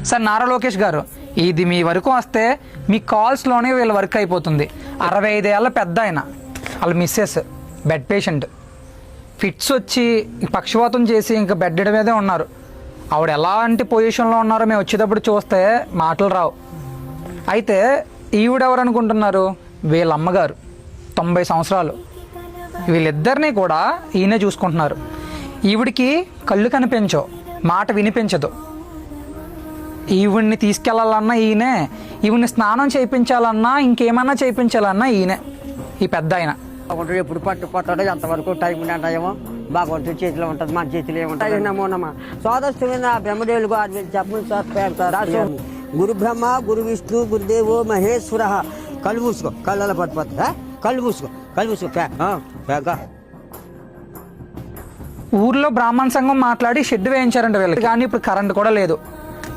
Sir Nara Lokesh గారు, ఇది మీ వరకు వస్తే మీ కాల్స్లోనే వీళ్ళ వర్క్ అయిపోతుంది. 65 ఏళ్ళ పెద్ద ఆయన, వాళ్ళ మిస్సెస్ బెడ్ పేషెంట్, ఫిట్స్ వచ్చి పక్షవాతం చేసి ఇంకా బెడ్ మీదే ఉన్నారు. ఆవిడ ఎలాంటి పొజిషన్లో ఉన్నారో మేము వచ్చేటప్పుడు చూస్తే మాటలు రావు. అయితే ఈవిడెవరు అనుకుంటున్నారు? వీళ్ళ అమ్మగారు, 90 సంవత్సరాలు. వీళ్ళిద్దరినీ కూడా ఈయనే చూసుకుంటున్నారు. ఈవిడికి కళ్ళు కనిపించవు, మాట వినిపించదు. ఈవిడ్ని తీసుకెళ్లాలన్నా ఈయనే, ఈవిడ్ని స్నానం చేయించాలన్నా ఇంకేమన్నా చేయించాలన్నా ఈయనే, ఈ పెద్ద ఆయన. ఎప్పుడు పట్టుకుంటాడో ఎంతవరకు టైం ఉంటాయేమో భగవంతుడి చేతిలో ఉంటుంది, మన చేతిలో ఏముంటుంది. నమోనమా సోదస్తున్న బ్రహ్మదేవులకు చెప్పండి. గురు బ్రహ్మ గురు విష్ణు గురుదేవో మహేశ్వర. కళ్ళు మూసుకో, కళ్ళ పట్టుపోతా, కళ్ళు మూసుకో పేగా. ఊర్లో బ్రాహ్మణ సంఘం మాట్లాడి షెడ్ వేయించారంట వీళ్ళకి, కానీ ఇప్పుడు కరెంట్ కూడా లేదు.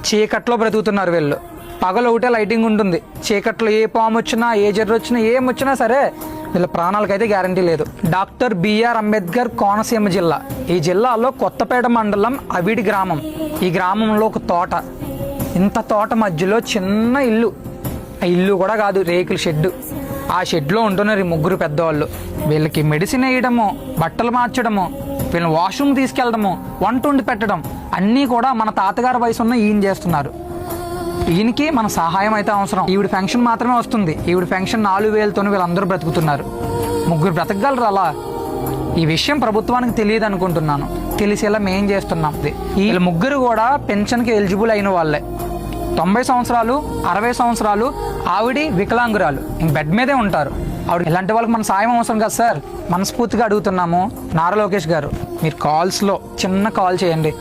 చీకట్లో బ్రతుకుతున్నారు వీళ్ళు. పగలు ఒకటే లైటింగ్ ఉంటుంది, చీకట్లో ఏ పాము వచ్చినా ఏ జర్రు వచ్చినా ఏం వచ్చినా సరే వీళ్ళ ప్రాణాలకైతే గ్యారంటీ లేదు. డాక్టర్ బిఆర్ అంబేద్కర్ కోనసీమ జిల్లా. ఈ జిల్లాలో కొత్తపేట మండలం అవిడి గ్రామం. ఈ గ్రామంలో ఒక తోట, ఇంత తోట మధ్యలో చిన్న ఇల్లు. ఆ ఇల్లు కూడా కాదు, రేకుల షెడ్. ఆ షెడ్లో ఉంటున్నారు ఈ ముగ్గురు పెద్దవాళ్ళు. వీళ్ళకి మెడిసిన్ వేయడము, బట్టలు మార్చడము, వీళ్ళని వాష్రూమ్ తీసుకెళ్ళడము, వంట వండి పెట్టడం అన్నీ కూడా మన తాతగారి వయసు ఉన్న ఈయన చేస్తున్నారు. ఈయనకి మన సహాయం అయితే అవసరం. ఈవిడ పెన్షన్ మాత్రమే వస్తుంది. ఈవిడ పెన్షన్ 4,000తో వీళ్ళందరూ బ్రతుకుతున్నారు. ముగ్గురు బ్రతకగలరు అలా? ఈ విషయం ప్రభుత్వానికి తెలియదు అనుకుంటున్నాను. తెలిసేలా మేం చేస్తున్నాం. వీళ్ళ ముగ్గురు కూడా పెన్షన్కి ఎలిజిబుల్ అయిన వాళ్ళే. 90 సంవత్సరాలు, 60 సంవత్సరాలు. ఆవిడి వికలాంగురాలు, ఇంక బెడ్ మీదే ఉంటారు. ఆవిడ ఇలాంటి వాళ్ళకి మన సాయం అవసరం కదా సార్. మనస్ఫూర్తిగా అడుగుతున్నాము. నారా లోకేష్ గారు, మీరు కాల్స్లో చిన్న కాల్ చేయండి.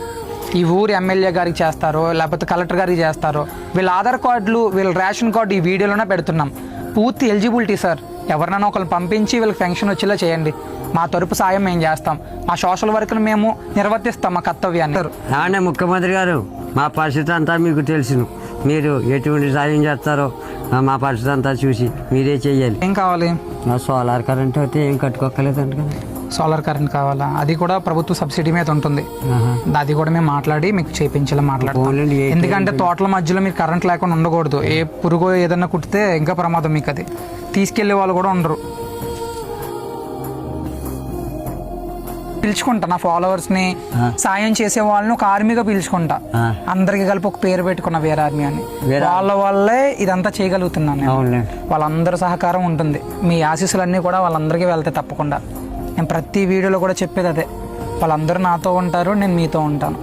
ఈ ఊరు ఎమ్మెల్యే గారికి చేస్తారో లేకపోతే కలెక్టర్ గారికి చేస్తారో, వీళ్ళ ఆధార్ కార్డులు, వీళ్ళ రేషన్ కార్డు ఈ వీడియోలోనే పెడుతున్నాం. పూర్తి ఎలిజిబిలిటీ సార్. ఎవరినైనా ఒకరిని పంపించి వీళ్ళకి పెన్షన్ వచ్చేలా చేయండి. మా తరపు సాయం మేము చేస్తాం. మా సోషల్ వర్క్ని మేము నిర్వర్తిస్తాం, మా కర్తవ్యాన్ని. అవునే ముఖ్యమంత్రి గారు, మా పరిస్థితి అంతా మీకు తెలుసును. మీరు ఎటువంటి సాయం చేస్తారో మా పరిస్థితి అంతా చూసి మీరే చెయ్యాలి. ఏం కావాలి? సోలార్ కరెంట్ అయితే ఏం కట్టుకోక్కర్లేదంట కదా. సోలార్ కరెంట్ కావాలా? అది కూడా ప్రభుత్వ సబ్సిడీ మీద ఉంటుంది. అది కూడా మేము మాట్లాడి మీకు చేయించేలా మాట్లాడతాం. ఎందుకంటే తోటల మధ్యలో మీరు కరెంట్ లేకుండా ఉండకూడదు. ఏ పురుగు ఏదన్నా కుట్టితే ఇంకా ప్రమాదం మీకు. అది తీసుకెళ్లే వాళ్ళు కూడా ఉండరు. పిలుచుకుంటా నా ఫాలోవర్స్ని, సాయం చేసే వాళ్ళని ఒక ఆర్మీగా పిలుచుకుంటా. అందరికి కలిపి ఒక పేరు పెట్టుకున్న వీర ఆర్మీ అని. వాళ్ళ వల్లే ఇదంతా చేయగలుగుతున్నాను. వాళ్ళందరూ సహకారం ఉంటుంది. మీ ఆశీస్సులన్నీ కూడా వాళ్ళందరికీ వెళ్తాయి తప్పకుండా. నేను ప్రతి వీడియోలో కూడా చెప్పేది అదే, వాళ్ళందరూ నాతో ఉంటారు, నేను మీతో ఉంటాను.